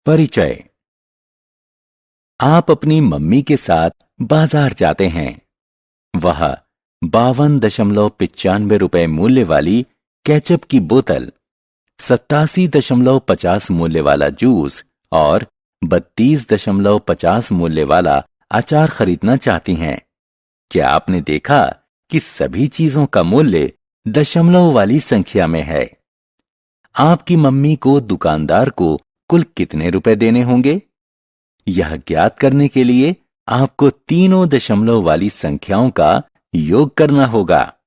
परिचय। आप अपनी मम्मी के साथ बाजार जाते हैं। वह 52.95 मूल्य वाली केचप की बोतल, 87.50 मूल्य वाला जूस और 32.50 मूल्य वाला अचार खरीदना चाहती हैं। क्या आपने देखा कि सभी चीजों का मूल्य दशमलव वाली संख्या में है? आपकी मम्मी को दुकानदार को कुल कितने रुपए देने होंगे? यह ज्ञात करने के लिए आपको तीनों दशमलव वाली संख्याओं का योग करना होगा।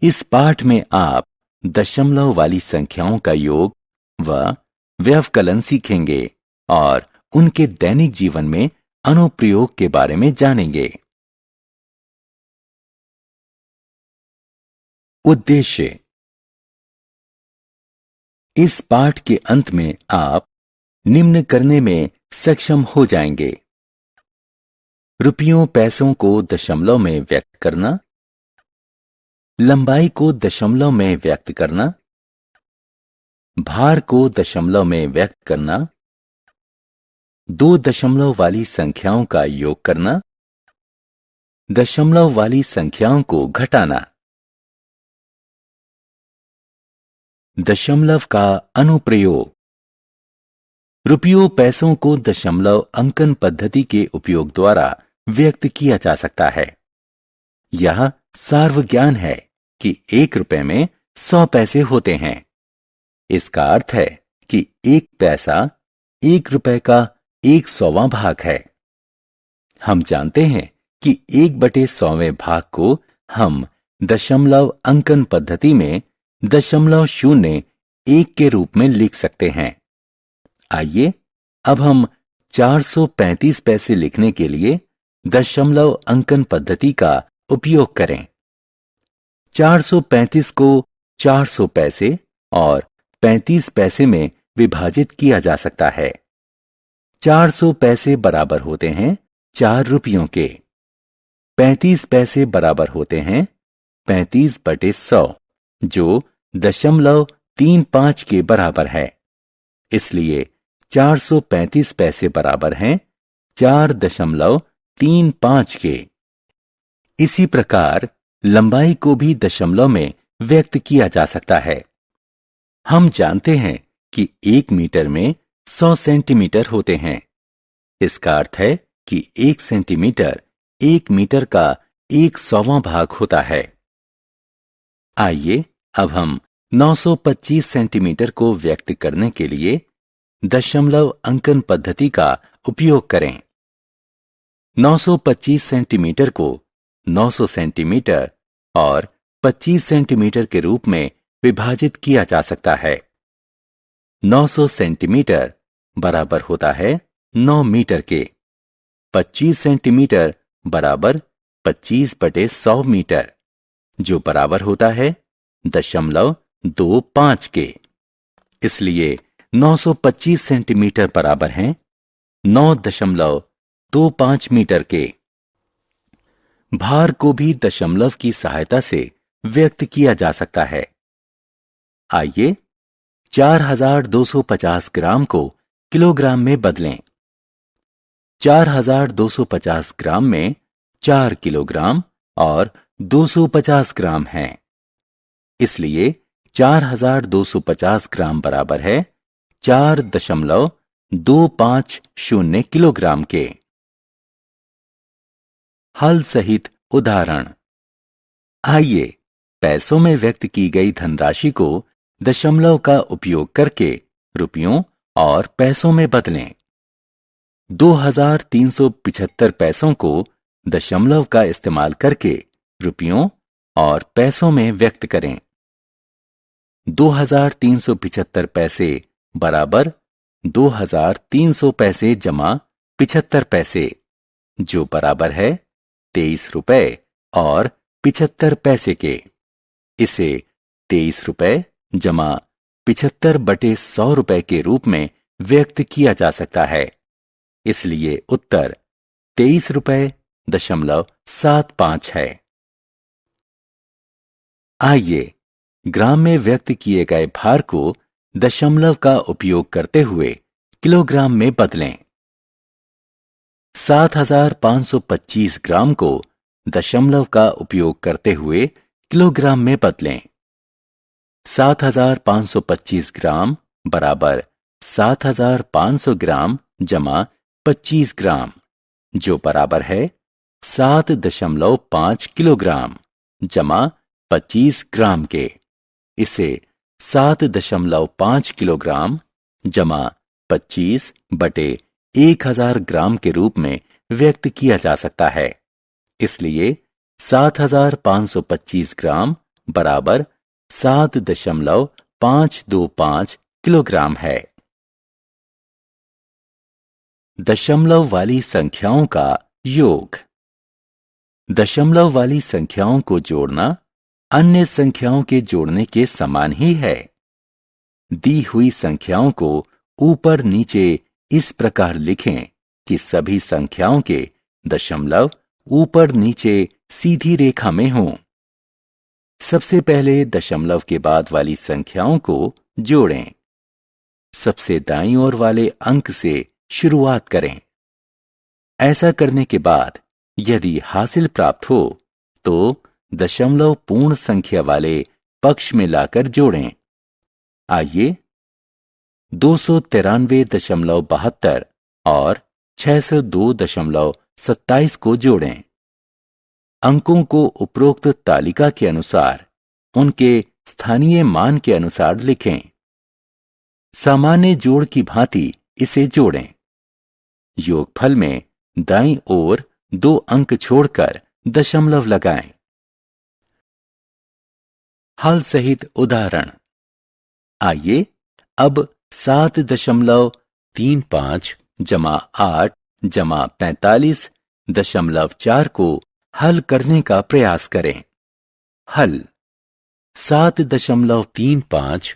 इस पाठ में आप दशमलव वाली संख्याओं का योग व व्यवकलन सीखेंगे और उनके दैनिक जीवन में अनुप्रयोग के बारे में जानेंगे। उद्देश्य। इस पाठ के अंत में आप निम्न करने में सक्षम हो जाएंगे: रुपयों पैसों को दशमलव में व्यक्त करना, लंबाई को दशमलव में व्यक्त करना, भार को दशमलव में व्यक्त करना, दो दशमलव वाली संख्याओं का योग करना, दशमलव वाली संख्याओं को घटाना। दशमलव का अनुप्रयोग। रुपयों पैसों को दशमलव अंकन पद्धति के उपयोग द्वारा व्यक्त किया जा सकता है। यह सार्वज्ञान है कि 1 रुपए में 100 पैसे होते हैं। इसका अर्थ है कि 1 पैसा 1 रुपए का 100वां भाग है। हम जानते हैं कि 1/100वें भाग को हम दशमलव अंकन पद्धति में 0.01 के रूप में लिख सकते हैं। आइए अब हम 435 पैसे लिखने के लिए दशमलव अंकन पद्धति का उपयोग करें। 435 को 400 पैसे और 35 पैसे में विभाजित किया जा सकता है। 400 पैसे बराबर होते हैं 4 रुपयों के। 35 पैसे बराबर होते हैं 35/100, जो 0.35 के बराबर है। इसलिए 435 पैसे बराबर हैं 4.35 के। इसी प्रकार लंबाई को भी दशमलव में व्यक्त किया जा सकता है। हम जानते हैं कि 1 मीटर में 100 सेंटीमीटर होते हैं। इसका अर्थ है कि 1 सेंटीमीटर 1 मीटर का 100वां भाग होता है। आइए अब हम 925 सेंटीमीटर को व्यक्त करने के लिए दशमलव अंकन पद्धति का उपयोग करें। 925 सेंटीमीटर को 900 सेंटीमीटर और 25 सेंटीमीटर के रूप में विभाजित किया जा सकता है। 900 सेंटीमीटर बराबर होता है 9 मीटर के। 25 सेंटीमीटर बराबर 25/100 मीटर, जो बराबर होता है 0.25 के। इसलिए 925 सेंटीमीटर बराबर हैं 9.25 मीटर के। भार को भी दशमलव की सहायता से व्यक्त किया जा सकता है। आइए 4250 ग्राम को किलोग्राम में बदलें। 4250 ग्राम में 4 किलोग्राम और 250 ग्राम हैं। इसलिए 4250 ग्राम बराबर है 4.250 किलोग्राम के। हल सहित उदाहरण। आइए पैसों में व्यक्त की गई धनराशि को दशमलव का उपयोग करके रुपयों और पैसों में बदलें। 2375 पैसों को दशमलव का इस्तेमाल करके रुपयों और पैसों में व्यक्त करें। 2375 पैसे बराबर 2300 पैसे जमा 75 पैसे, जो बराबर है 23 रुपए और 75 पैसे के। इसे 23 रुपए जमा 75/100 रुपए के रूप में व्यक्त किया जा सकता है। इसलिए उत्तर 23.75 है। आइए ग्राम में व्यक्त किए गए भार को दशमलव का उपयोग करते हुए किलोग्राम में बदलें। 7525 ग्राम को दशमलव का उपयोग करते हुए किलोग्राम में बदलें। 7525 ग्राम बराबर 7500 ग्राम जमा 25 ग्राम, जो बराबर है 7.5 किलोग्राम जमा 25 ग्राम के। इसे 7.5 किलोग्राम जमा 25 बटे 1000 ग्राम के रूप में व्यक्त किया जा सकता है। इसलिए 7525 ग्राम बराबर 7.525 किलोग्राम है। दशमलव वाली संख्याओं का योग। दशमलव वाली संख्याओं को जोड़ना अन्य संख्याओं के जोड़ने के समान ही है। दी हुई संख्याओं को ऊपर नीचे इस प्रकार लिखें कि सभी संख्याओं के दशमलव ऊपर नीचे सीधी रेखा में हों। सबसे पहले दशमलव के बाद वाली संख्याओं को जोड़ें। सबसे दाईं ओर वाले अंक से शुरुआत करें। ऐसा करने के बाद यदि हासिल प्राप्त हो तो दशमलव पूर्ण संख्या वाले पक्ष में लाकर जोड़ें। आइए 293.72 और 602.27 को जोड़ें। अंकों को उपरोक्त तालिका के अनुसार उनके स्थानीय मान के अनुसार लिखें। सामान्य जोड़ की भांति इसे जोड़ें। योगफल में दाईं ओर 2 अंक छोड़कर दशमलव लगाएं। हल सहित उदाहरण। आइए अब 7.35 जमा 8 जमा 45.4 को हल करने का प्रयास करें। हल 7.35,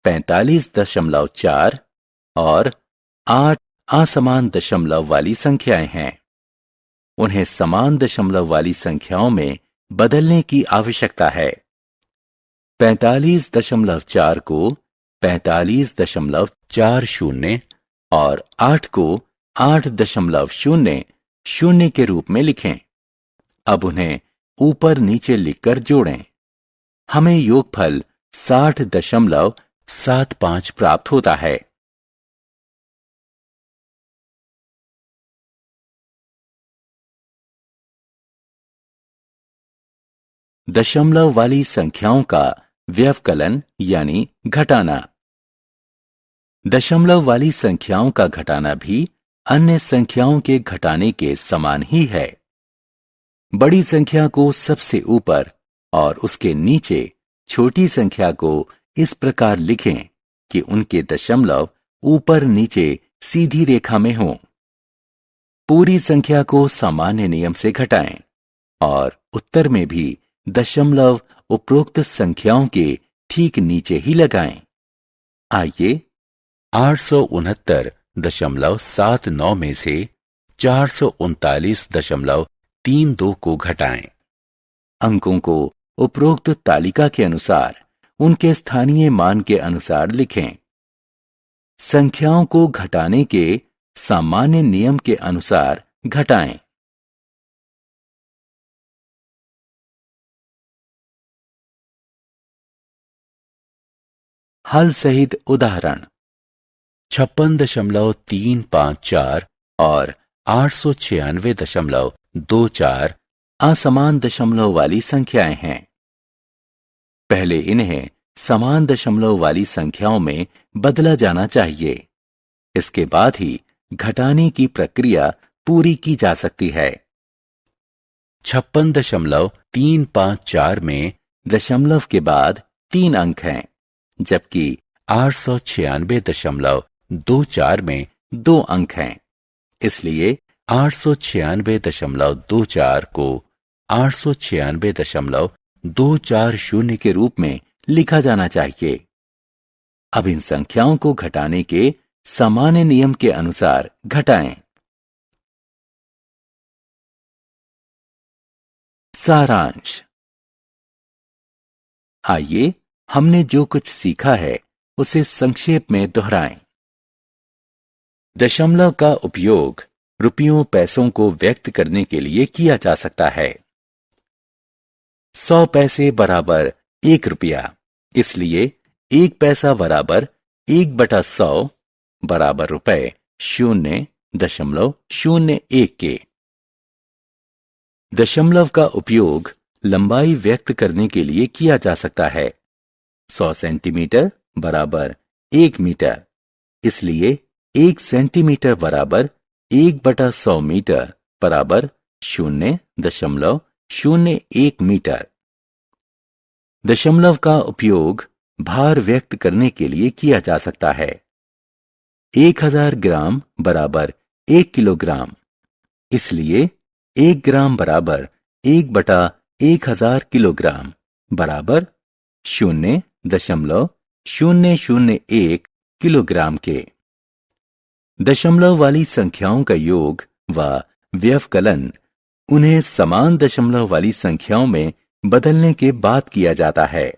45.4 और 8 असमान दशमलव वाली संख्याएं हैं। उन्हें समान दशमलव वाली संख्याओं में बदलने की आवश्यकता है। 45.4 को 45.40 और 8 को 8.00 के रूप में लिखें। अब उन्हें ऊपर नीचे लिखकर जोड़ें। हमें योगफल 60.75 प्राप्त होता है। दशमलव वाली संख्याओं का व्यवकलन यानी घटाना। दशमलव वाली संख्याओं का घटाना भी अन्य संख्याओं के घटाने के समान ही है। बड़ी संख्या को सबसे ऊपर और उसके नीचे छोटी संख्या को इस प्रकार लिखें कि उनके दशमलव ऊपर नीचे सीधी रेखा में हों। पूरी संख्या को सामान्य नियम से घटाएं और उत्तर में भी दशमलव उपरोक्त संख्याओं के ठीक नीचे ही लगाएं। आइए 869.79 में से 439.32 को घटाएं। अंकों को उपरोक्त तालिका के अनुसार उनके स्थानीय मान के अनुसार लिखें। संख्याओं को घटाने के सामान्य नियम के अनुसार घटाएं। हल सहित उदाहरण। 56.354 और 896.24 असमान दशमलव वाली संख्याएं हैं। पहले इन्हें समान दशमलव वाली संख्याओं में बदला जाना चाहिए। इसके बाद ही घटाने की प्रक्रिया पूरी की जा सकती है। 56.354 में दशमलव के बाद 3 अंक हैं, जबकि 896.24 में 2 अंक हैं। इसलिए 896.24 को 896.240 के रूप में लिखा जाना चाहिए। अब इन संख्याओं को घटाने के सामान्य नियम के अनुसार घटाएं। सारांश। आइए हमने जो कुछ सीखा है उसे संक्षेप में दोहराएं। दशमलव का उपयोग रुपयों पैसों को व्यक्त करने के लिए किया जा सकता है। 100 पैसे बराबर 1 रुपया, इसलिए 1 पैसा बराबर 1/100 बराबर रुपए 0.01 के। दशमलव का उपयोग लंबाई व्यक्त करने के लिए किया जा सकता है। 100 सेंटीमीटर बराबर 1 मीटर, इसलिए 1 सेंटीमीटर बराबर 1/100 मीटर बराबर 0.01 मीटर। दशमलव का उपयोग भार व्यक्त करने के लिए किया जा सकता है। 1000 ग्राम बराबर 1 किलोग्राम, इसलिए 1 ग्राम बराबर 1/1000 किलोग्राम बराबर 0.001 किलोग्राम के। दशमलव वाली संख्याओं का योग व व्यवकलन उन्हें समान दशमलव वाली संख्याओं में बदलने के बाद किया जाता है।